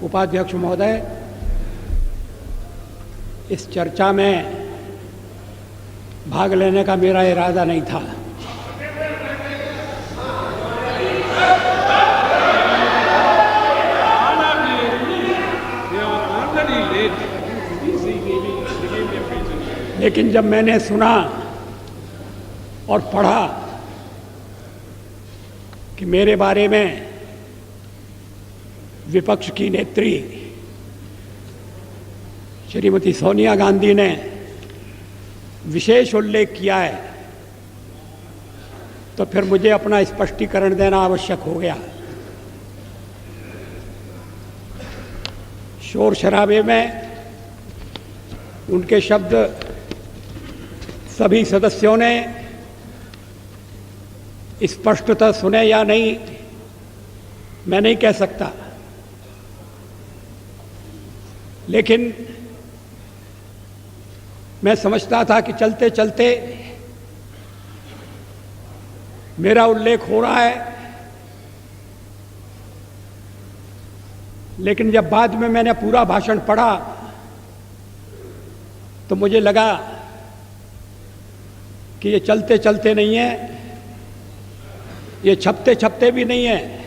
उपाध्यक्ष महोदय, इस चर्चा में भाग लेने का मेरा इरादा नहीं था। लेकिन जब मैंने सुना और पढ़ा कि मेरे बारे में विपक्ष की नेत्री श्रीमती सोनिया गांधी ने विशेष उल्लेख किया है, तो फिर मुझे अपना स्पष्टीकरण देना आवश्यक हो गया। शोर शराबे में उनके शब्द सभी सदस्यों ने स्पष्टतः सुने या नहीं, मैं नहीं कह सकता, लेकिन मैं समझता था कि चलते चलते मेरा उल्लेख हो रहा है। लेकिन जब बाद में मैंने पूरा भाषण पढ़ा तो मुझे लगा कि ये चलते चलते नहीं है, ये छपते छपते भी नहीं है,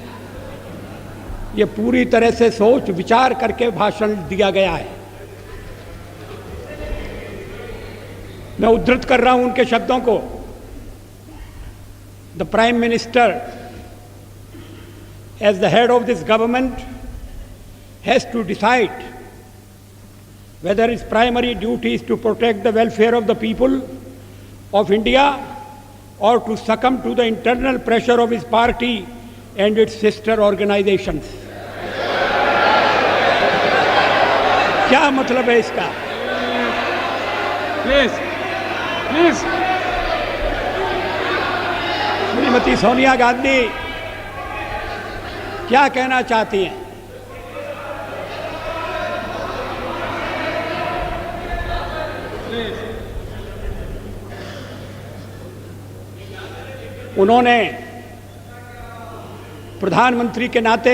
ये पूरी तरह से सोच विचार करके भाषण दिया गया है। मैं उद्धृत कर रहा हूं उनके शब्दों को। The prime minister as the head of this government has to decide whether its primary duty is to protect the welfare of the people of India or to succumb to the internal pressure of his party and its sister organizations. क्या मतलब है इसका? Please. Shrimati Sonia Gandhi क्या कहना चाहती हैं? उन्होंने प्रधानमंत्री के नाते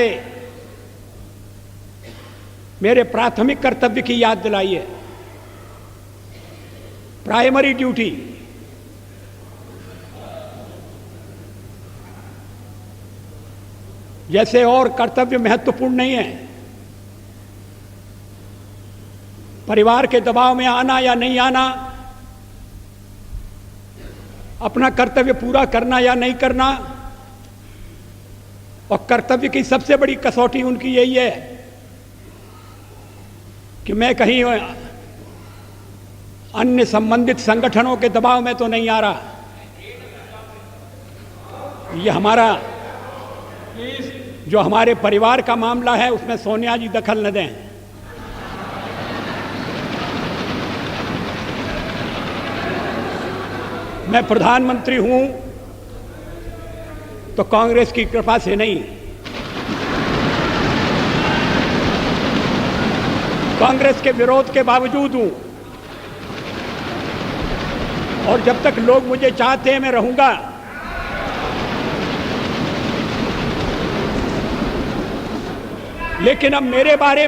मेरे प्राथमिक कर्तव्य की याद दिलाई है। प्राइमरी ड्यूटी, जैसे और कर्तव्य महत्वपूर्ण नहीं है, परिवार के दबाव में आना या नहीं आना, अपना कर्तव्य पूरा करना या नहीं करना, और कर्तव्य की सबसे बड़ी कसौटी उनकी यही है कि मैं कहीं अन्य संबंधित संगठनों के दबाव में तो नहीं आ रहा। ये हमारा जो हमारे परिवार का मामला है उसमें सोनिया जी दखल न दें। मैं प्रधानमंत्री हूं तो कांग्रेस की कृपा से नहीं, कांग्रेस के विरोध के बावजूद हूं, और जब तक लोग मुझे चाहते हैं मैं रहूंगा। लेकिन अब मेरे बारे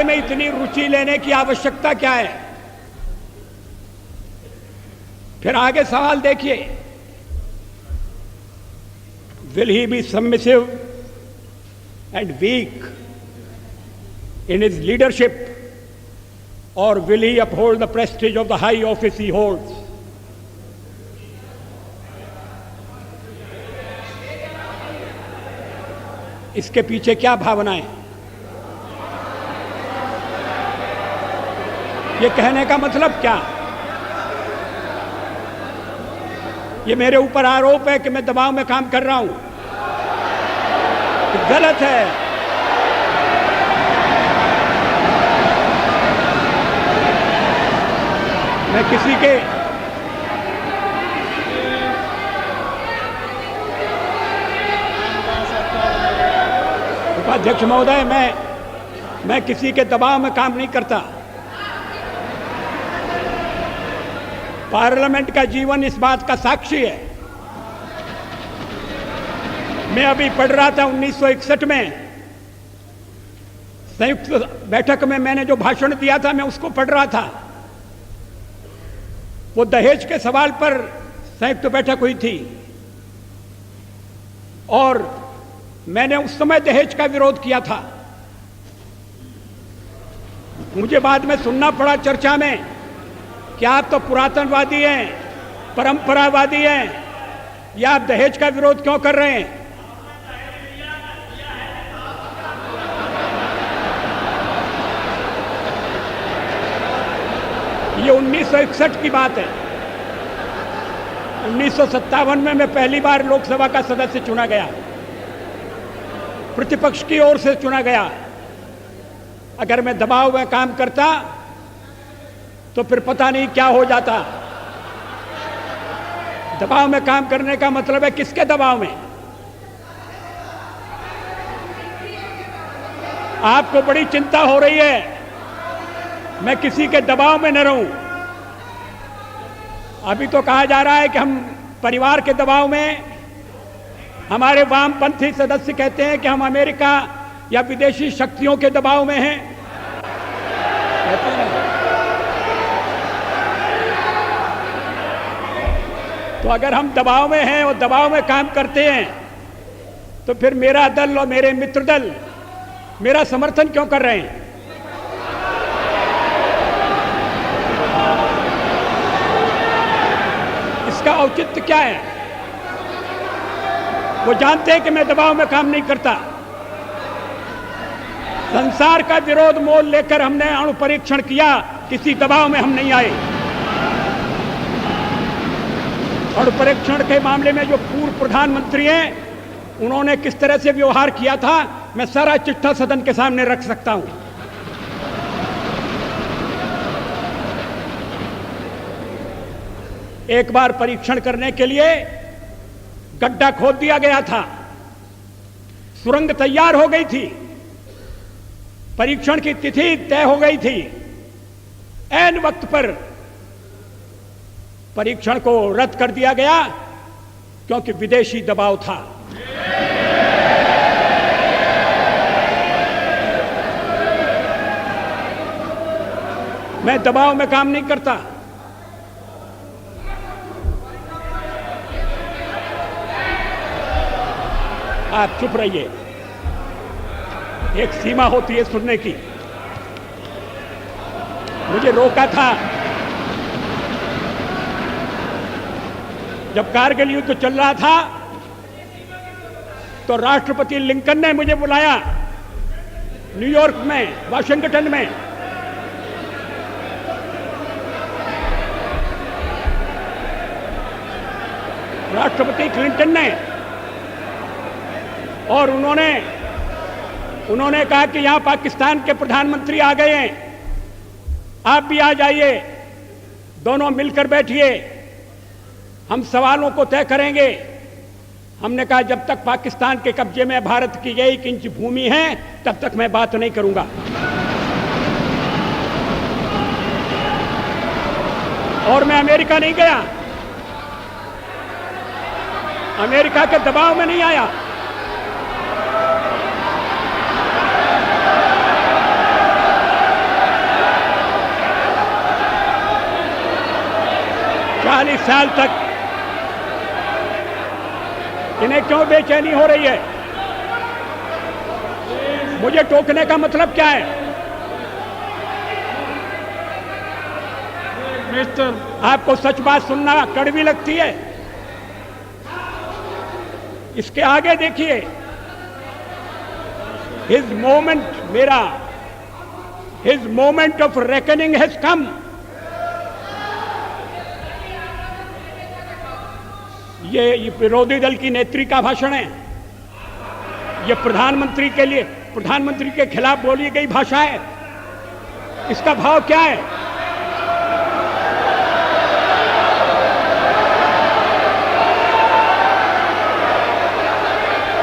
में इतनी रुचि लेने की आवश्यकता क्या है? फिर आगे सवाल देखिए, will he be submissive and weak in his leadership और will he uphold the prestige of the high office he holds? इसके पीछे क्या भावनाएं? ये कहने का मतलब क्या? ये मेरे ऊपर आरोप है कि मैं दबाव में काम कर रहा हूं, गलत है। मैं किसी के उपाध्यक्ष महोदय, मैं किसी के दबाव में काम नहीं करता। पार्लियामेंट का जीवन इस बात का साक्षी है। मैं अभी पढ़ रहा था 1961 में संयुक्त बैठक में मैंने जो भाषण दिया था, मैं उसको पढ़ रहा था। वो दहेज के सवाल पर संयुक्त बैठक हुई थी और मैंने उस समय दहेज का विरोध किया था। मुझे बाद में सुनना पड़ा चर्चा में कि आप तो पुरातनवादी हैं, परंपरावादी हैं, या आप दहेज का विरोध क्यों कर रहे हैं? ये 1961 की बात है। 1957 में मैं पहली बार लोकसभा का सदस्य चुना गया, प्रतिपक्ष की ओर से चुना गया। अगर मैं दबाव में काम करता तो फिर पता नहीं क्या हो जाता। दबाव में काम करने का मतलब है किसके दबाव में? आपको बड़ी चिंता हो रही है मैं किसी के दबाव में न रहूं। अभी तो कहा जा रहा है कि हम परिवार के दबाव में, हमारे वामपंथी सदस्य कहते हैं कि हम अमेरिका या विदेशी शक्तियों के दबाव में हैं। कहते हैं। तो अगर हम दबाव में हैं और दबाव में काम करते हैं तो फिर मेरा दल और मेरे मित्र दल मेरा समर्थन क्यों कर रहे हैं? इसका औचित्य क्या है? वो जानते हैं कि मैं दबाव में काम नहीं करता। संसार का विरोध मोल लेकर हमने अणु परीक्षण किया, किसी दबाव में हम नहीं आए। अणु परीक्षण के मामले में जो पूर्व प्रधानमंत्री हैं उन्होंने किस तरह से व्यवहार किया था, मैं सारा चिट्ठा सदन के सामने रख सकता हूं। एक बार परीक्षण करने के लिए गड्ढा खोद दिया गया था, सुरंग तैयार हो गई थी, परीक्षण की तिथि तय हो गई थी। ऐन वक्त पर परीक्षण को रद्द कर दिया गया क्योंकि विदेशी दबाव था। मैं दबाव में काम नहीं करता। आप चुप रहिए, एक सीमा होती है सुनने की। मुझे रोका था जब कारगिल युद्ध चल रहा था तो राष्ट्रपति लिंकन ने मुझे बुलाया न्यूयॉर्क में, वाशिंगटन में। राष्ट्रपति क्लिंटन ने, और उन्होंने कहा कि यहां पाकिस्तान के प्रधानमंत्री आ गए हैं, आप भी आ जाइए, दोनों मिलकर बैठिए, हम सवालों को तय करेंगे। हमने कहा जब तक पाकिस्तान के कब्जे में भारत की 1 इंच भूमि है तब तक मैं बात नहीं करूंगा। और मैं अमेरिका नहीं गया, अमेरिका के दबाव में नहीं आया। चालीस साल तक इन्हें क्यों बेचैनी हो रही है? मुझे टोकने का मतलब क्या है? मिस्टर, आपको सच बात सुनना कड़वी लगती है? इसके आगे देखिए, his moment of reckoning has come. ये विरोधी दल की नेत्री का भाषण है, ये प्रधानमंत्री के लिए, प्रधानमंत्री के खिलाफ बोली गई भाषा है। इसका भाव क्या है?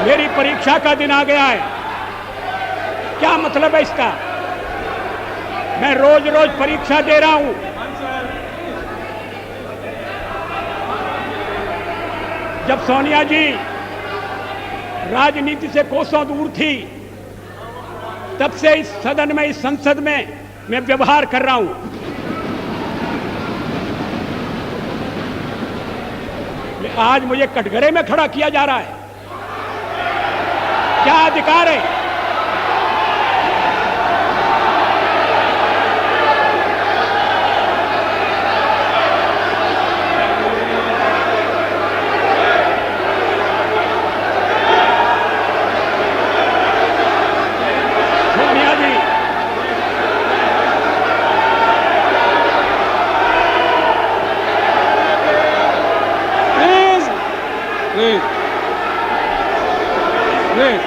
मेरी परीक्षा का दिन आ गया है, क्या मतलब है इसका? मैं रोज रोज परीक्षा दे रहा हूं। जब सोनिया जी राजनीति से कोसों दूर थी, तब से इस सदन में, इस संसद में मैं व्यवहार कर रहा हूं। आज मुझे कटघरे में खड़ा किया जा रहा है, क्या अधिकार है? सोनिया जी, Please, please, please,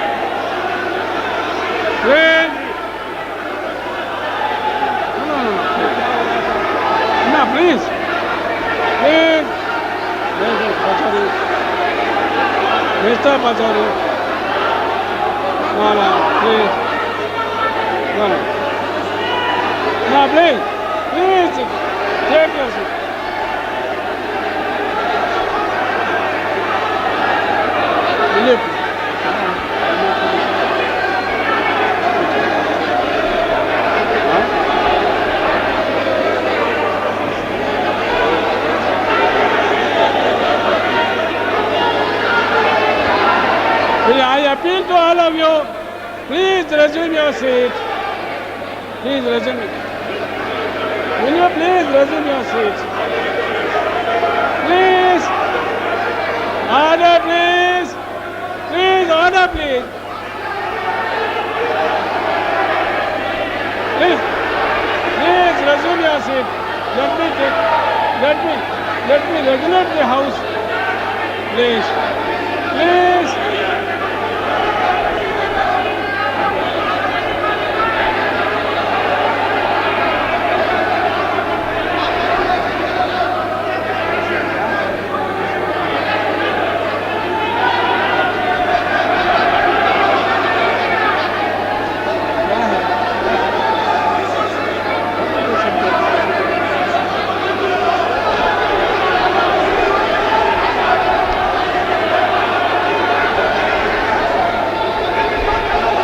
please. No, please, please. Mr. Pachauri. Mr. Pachauri. No, please. No. No, please. Please, take your seat. Will you? I appeal to all of you, please resume your seat. Please resume. Will you please resume your seat? Please. Order, please. Please, order, please. Please. Please resume your seat. Let me regulate the house. Please. Please.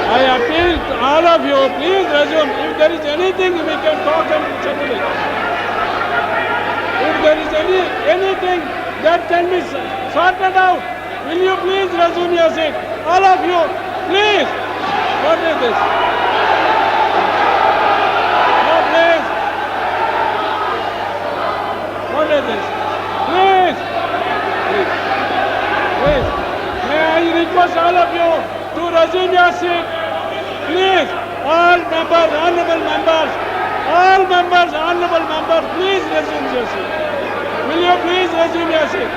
I appeal to all of you, please resume. If there is anything, we can talk and settle it. If there is anything that can be sorted out, will you please resume your seat? All of you, please. What is this? No, please. What is this? Please. Please. Please. May I request all of you to resume your seat? Please, all members, honorable members, please resume your seat. Will you please resume your seat?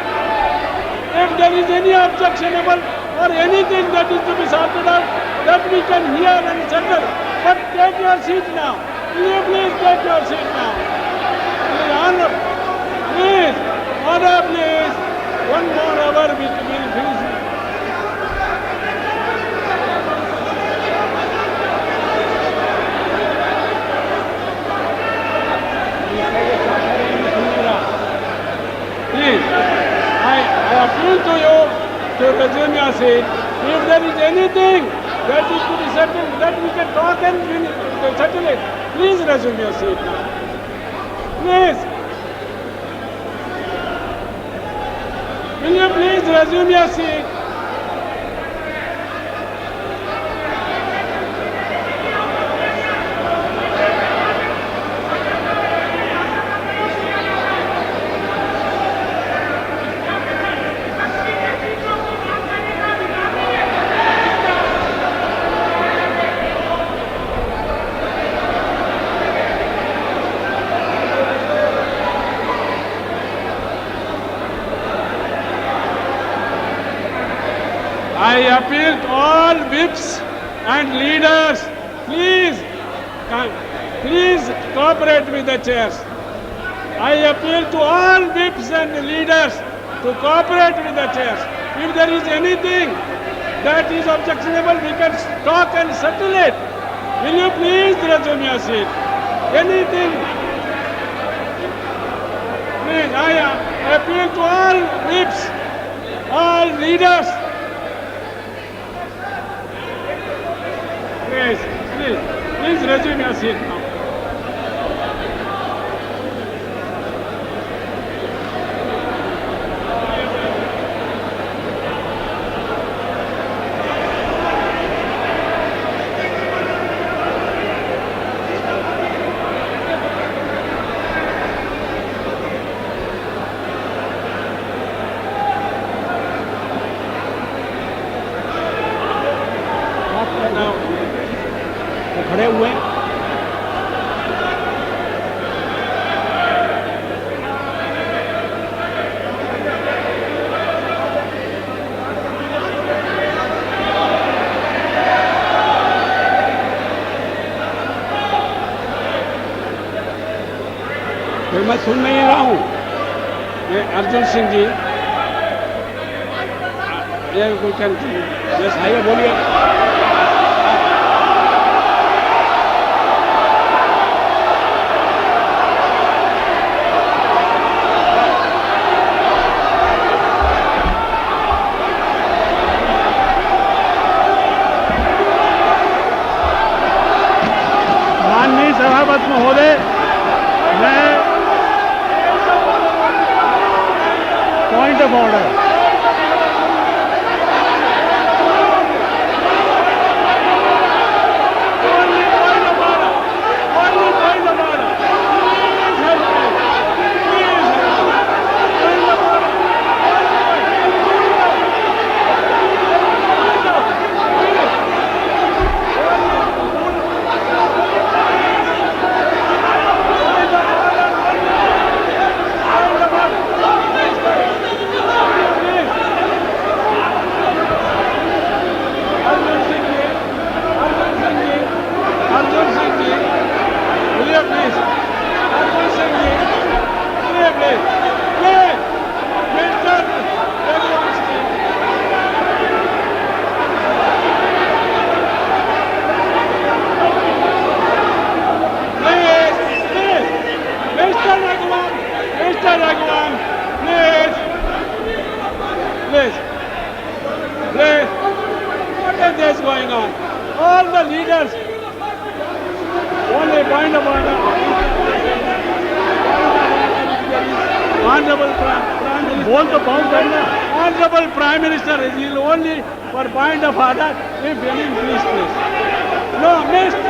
If there is any objectionable or anything that is to be sorted out, that we can hear and settle. But take your seat now. Will you please take your seat now? Please, honor. Please, order, please. One more hour we will finish. Please, I appeal to you to resume your seat. If there is anything that is to be settled, that we can talk and settle it, please resume your seat now. Please. Will you please resume your seat? I appeal to all whips and leaders, please cooperate with the chairs. I appeal to all whips and leaders to cooperate with the chairs. If there is anything that is objectionable, we can talk and settle it. Will you please resume your seat? Anything? Please, I appeal to all whips, all leaders, Please resume your seat now. वो खड़े हुए हैं। फिर मैं सुन नहीं रहा हूँ। ये अर्जुन सिंह जी, ये कोई आइए बोलिए। माननीय सभापति महोदय, मैं point of order Please, what is this going on? All the leaders, only point of order. Honorable Prime Minister. बोल तो पाऊँ करना. Honorable Prime Minister is only for point of order. If any, please. No, Mr.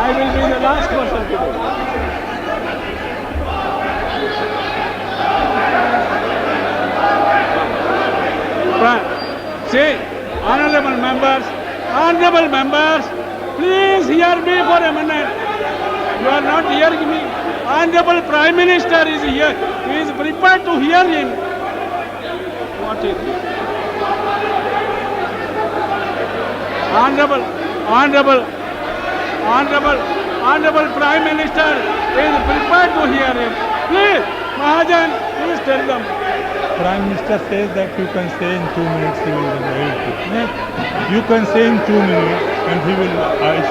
I will be the last person to do. See, honorable members, please hear me for a minute. You are not hearing me. Honorable Prime Minister is here. He is prepared to hear him. What is it? Honorable Prime Minister is prepared to hear him. Please, Mahajan, please tell them. Prime Minister says that you can say in 2 minutes he will wait. You can say in 2 minutes and he will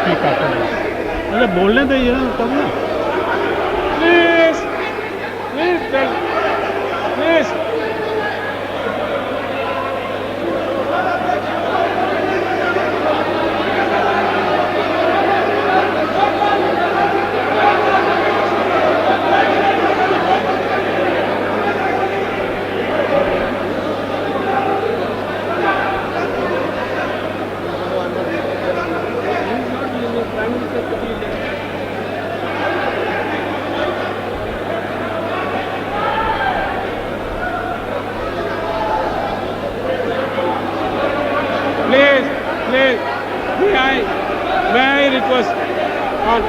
speak afterwards. अरे बोलने दीजिए ना तब ना. Please tell. Please. Please, may I request on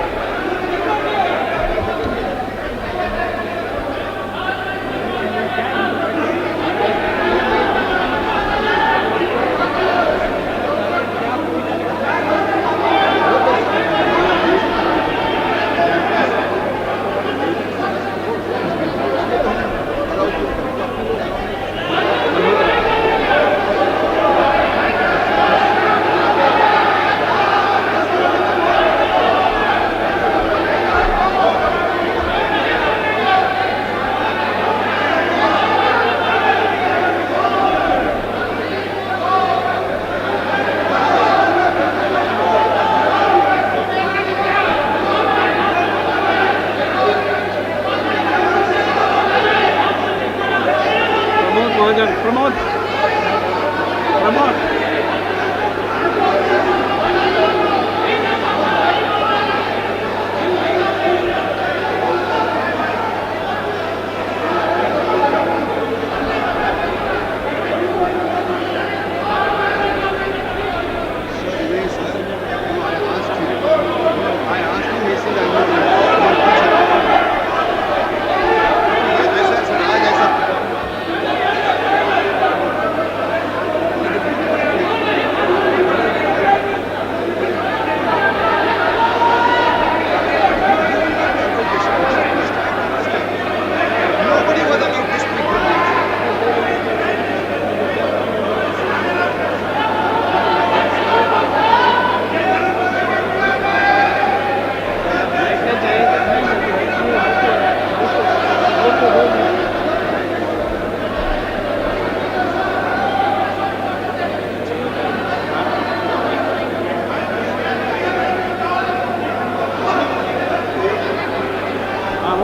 Come on.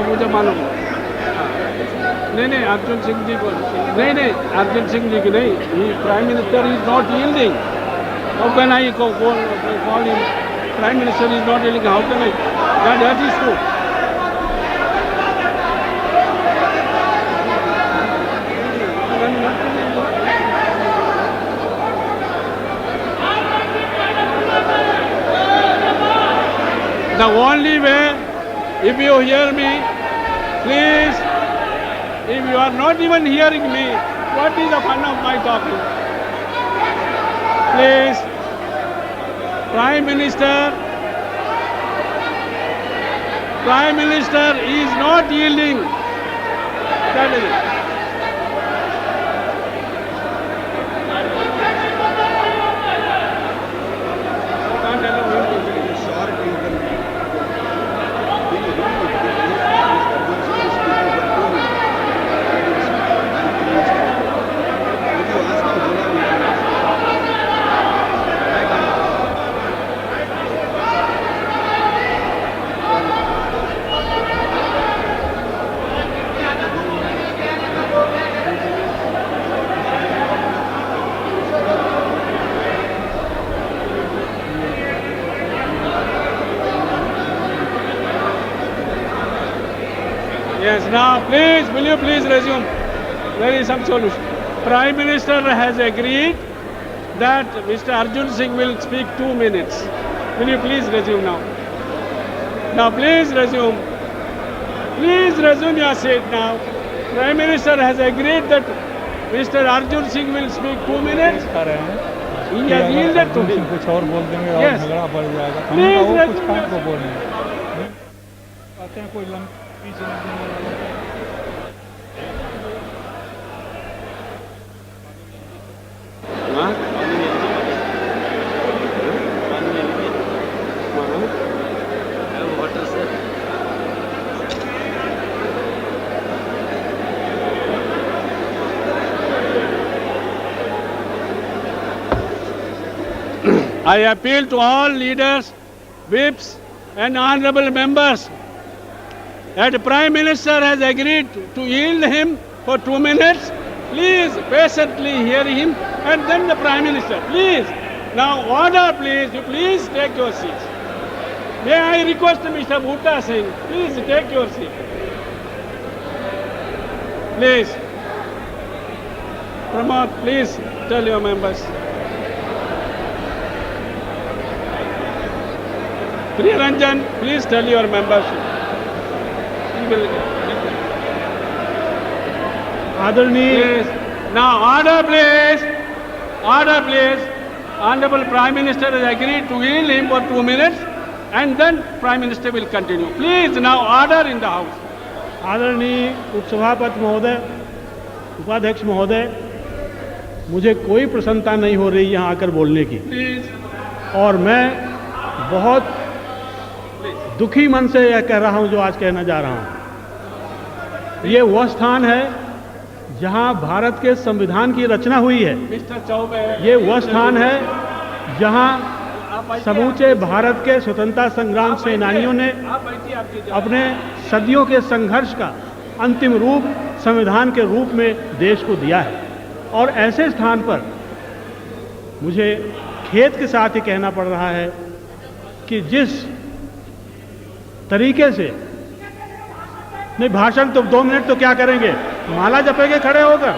मुझे मालूम है। नहीं अर्जुन सिंह जी को नहीं अर्जुन सिंह जी की नहीं, prime minister is not yielding. How can I call him? Prime Minister is not yielding. How can I? That is true. The only way, if you hear me, please, if you are not even hearing me, what is the fun of my talking? Please, Prime Minister is not yielding. That is it. Yes, now please, will you please resume? There is some solution. Prime Minister has agreed that Mr. Arjun Singh will speak 2 minutes. Will you please resume now? Now please resume. Please resume your seat now. Prime Minister has agreed that Mr. Arjun Singh will speak 2 minutes. He has yielded to me. कुछ और बोल देंगे और Yes. झगड़ा बढ़ जाएगा। Please हम resume कुछ काम your को seat. बोलेंगे। आते हैं कोई पीछे Huh? I appeal to all leaders, whips and honorable members that the Prime Minister has agreed to yield him for 2 minutes. Please patiently hear him and then the Prime Minister. Please. Now order please. You please take your seats. May I request Mr. Bhutta Singh, please take your seat. Please. Pramod, please tell your members. Priyaranjan, please tell your members. He will. आदरणीय Now order please. Order please. Honorable Prime Minister has agreed to yield him for 2 minutes and then Prime Minister will continue. Please now order in the house. आदरणीय उपसभापति महोदय, उपाध्यक्ष महोदय, मुझे कोई प्रसन्नता नहीं हो रही यहाँ आकर बोलने की Please. और मैं बहुत दुखी मन से यह कह रहा हूँ जो आज कहना जा रहा हूँ। ये वह स्थान है जहाँ भारत के संविधान की रचना हुई है। Mr. Chaubey. ये वह स्थान है जहाँ समूचे भारत के स्वतंत्रता संग्राम सेनानियों ने आप बैठिए आपकी जगह। अपने सदियों के संघर्ष का अंतिम रूप संविधान के रूप में देश को दिया है। और ऐसे स्थान पर मुझे खेद के साथ ही कहना पड़ रहा है कि जिस तरीके से, नहीं भाषण तो 2 मिनट तो क्या करेंगे, माला जपेंगे खड़े होकर।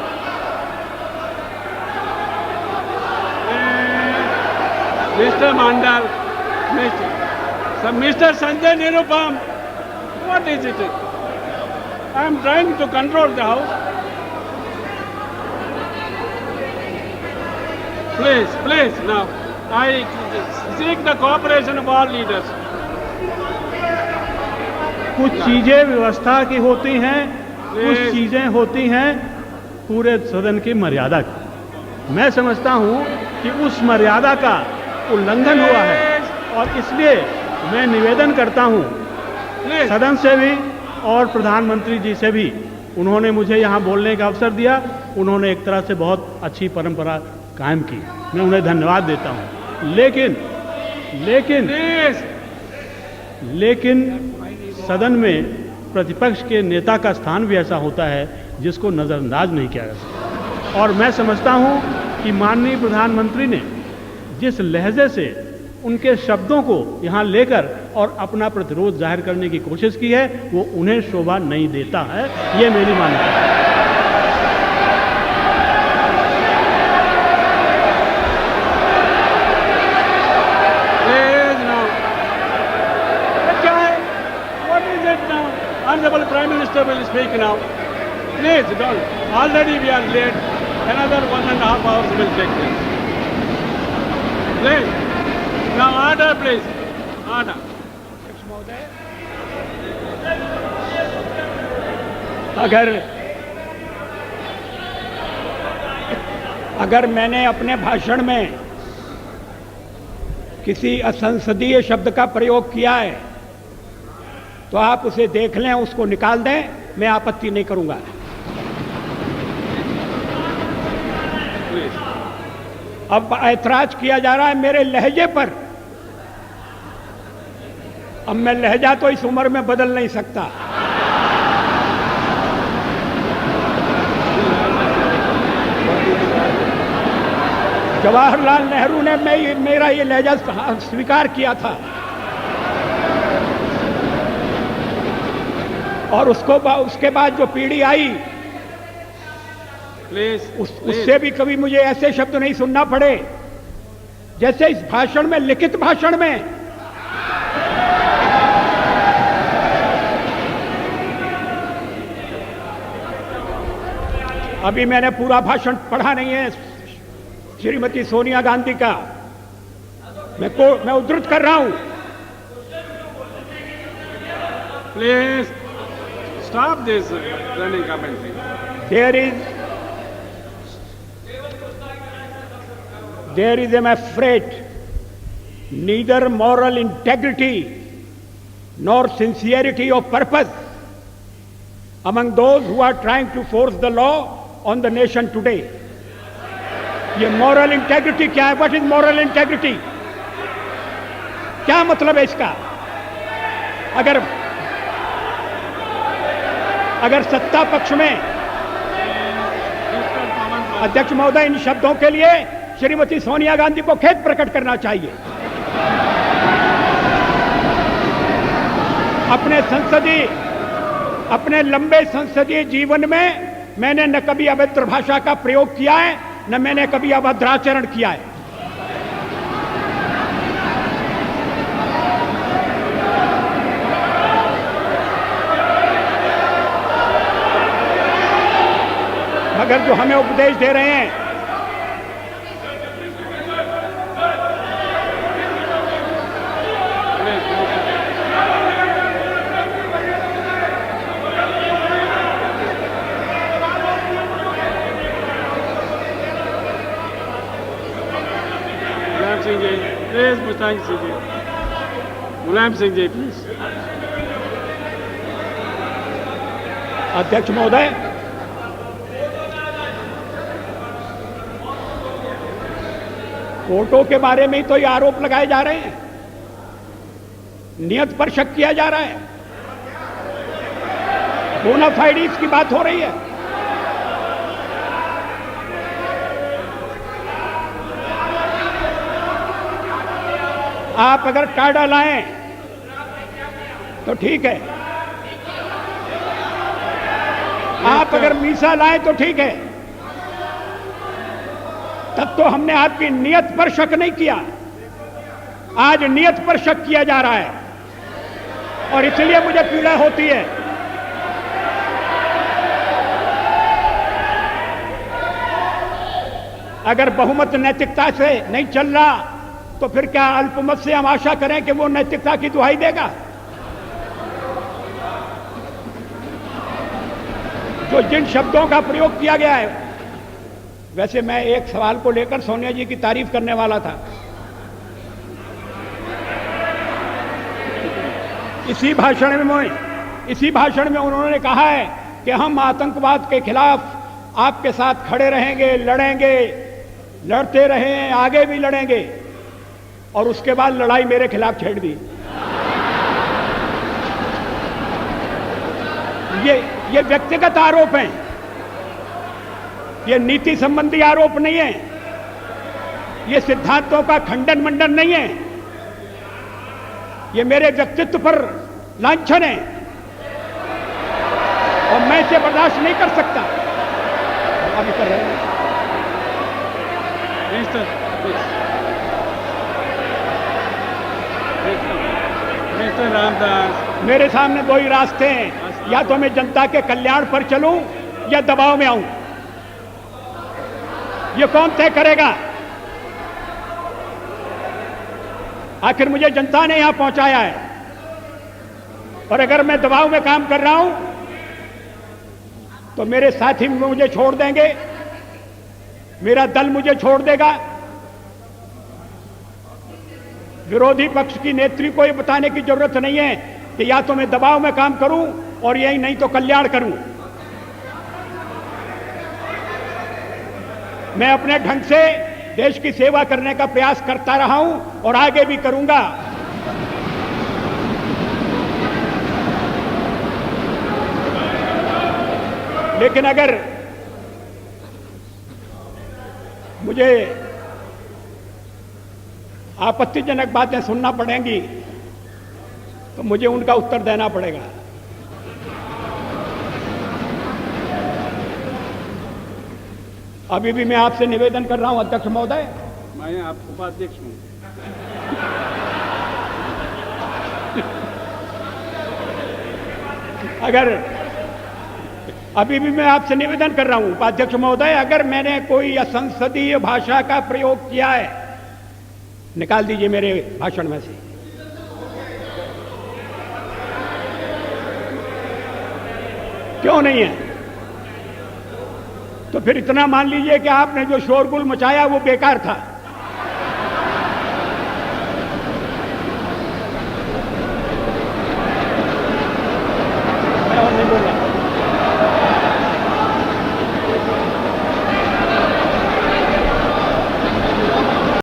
Mister Mandal, mister Sanjay Nirupam, what is it? I am trying to control the house. Please, now, I seek the cooperation of all leaders. कुछ चीजें व्यवस्था की होती हैं, कुछ चीजें होती हैं पूरे सदन की मर्यादा की। मैं समझता हूं कि उस मर्यादा का उल्लंघन हुआ है और इसलिए मैं निवेदन करता हूं सदन से भी और प्रधानमंत्री जी से भी। उन्होंने मुझे यहां बोलने का अवसर दिया, उन्होंने एक तरह से बहुत अच्छी परंपरा कायम की, मैं उन्हें धन्यवाद देता हूं। लेकिन सदन में प्रतिपक्ष के नेता का स्थान भी ऐसा होता है जिसको नज़रअंदाज नहीं किया जा सकता। और मैं समझता हूं कि माननीय प्रधानमंत्री ने जिस लहजे से उनके शब्दों को यहां लेकर और अपना प्रतिरोध जाहिर करने की कोशिश की है, वो उन्हें शोभा नहीं देता है, ये मेरी मान्यता है। Honorable Prime Minister will speak now. Please don't. Already we are late. Another 1.5 hours will take place. Please. Now order, please. Order. अगर मैंने अपने भाषण में किसी असंसदीय शब्द का प्रयोग किया है तो आप उसे देख लें, उसको निकाल दें, मैं आपत्ति नहीं करूंगा। अब ऐतराज किया जा रहा है मेरे लहजे पर। अब मैं लहजा तो इस उम्र में बदल नहीं सकता। जवाहरलाल नेहरू ने मेरा ये लहजा स्वीकार किया था और उसके बाद जो पीढ़ी आई उससे भी कभी मुझे ऐसे शब्द नहीं सुनना पड़े जैसे इस भाषण में, लिखित भाषण में। अभी मैंने पूरा भाषण पढ़ा नहीं है श्रीमती सोनिया गांधी का, मैं उद्धृत कर रहा हूं। Please stop this running commentary. There is, I'm afraid, neither moral integrity nor sincerity of purpose among those who are trying to force the law on the nation today. ये moral integrity क्या है? What is moral integrity? क्या मतलब है इसका? अगर सत्ता पक्ष में अध्यक्ष महोदय, इन शब्दों के लिए श्रीमती सोनिया गांधी को खेद प्रकट करना चाहिए। अपने लंबे संसदीय जीवन में मैंने न कभी अभद्र भाषा का प्रयोग किया है, न मैंने कभी अभद्राचरण किया है। मगर जो हमें उपदेश दे रहे हैं, मुलायम सिंह जी, प्लीज। मुलायम सिंह जी, प्लीज। अध्यक्ष महोदय, फोटो के बारे में ही तो ये आरोप लगाए जा रहे हैं, नियत पर शक किया जा रहा है, बोनाफाइड्स की बात हो रही है। आप अगर टाडा लाएं तो ठीक है, आप अगर मीसा लाएं तो ठीक है, तब तो हमने आपकी नियत पर शक नहीं किया। आज नियत पर शक किया जा रहा है और इसलिए मुझे पीड़ा होती है। अगर बहुमत नैतिकता से नहीं चल रहा तो फिर क्या अल्पमत से हम आशा करें कि वो नैतिकता की दुहाई देगा? जो जिन शब्दों का प्रयोग किया गया है, वैसे मैं एक सवाल को लेकर सोनिया जी की तारीफ करने वाला था। इसी भाषण में उन्होंने कहा है कि हम आतंकवाद के खिलाफ आपके साथ खड़े रहेंगे, लड़ेंगे, लड़ते रहे, आगे भी लड़ेंगे, और उसके बाद लड़ाई मेरे खिलाफ छेड़ दी। ये व्यक्तिगत आरोप हैं, ये नीति संबंधी आरोप नहीं है, ये सिद्धांतों का खंडन मंडन नहीं है, ये मेरे व्यक्तित्व पर लांछन है और मैं इसे बर्दाश्त नहीं कर सकता। अभी कर रहे हैं मिस्टर रामदास, मेरे सामने दो ही रास्ते हैं, या तो मैं जनता के कल्याण पर चलूं या दबाव में आऊं। ये कौन तय करेगा? आखिर मुझे जनता ने यहां पहुंचाया है, और अगर मैं दबाव में काम कर रहा हूं तो मेरे साथी मुझे छोड़ देंगे, मेरा दल मुझे छोड़ देगा। विरोधी पक्ष की नेत्री को यह बताने की जरूरत नहीं है कि या तो मैं दबाव में काम करूं और यही नहीं तो कल्याण करूं। मैं अपने ढंग से देश की सेवा करने का प्रयास करता रहा हूं और आगे भी करूंगा। लेकिन अगर मुझे आपत्तिजनक बातें सुनना पड़ेंगी तो मुझे उनका उत्तर देना पड़ेगा। अभी भी मैं आपसे निवेदन कर रहा हूं अध्यक्ष महोदय, मैं आप उपाध्यक्ष हूं। अगर अभी भी मैं आपसे निवेदन कर रहा हूं उपाध्यक्ष महोदय, अगर मैंने कोई असंसदीय भाषा का प्रयोग किया है, निकाल दीजिए मेरे भाषण में से। क्यों नहीं है? तो फिर इतना मान लीजिए कि आपने जो शोरगुल मचाया वो बेकार था।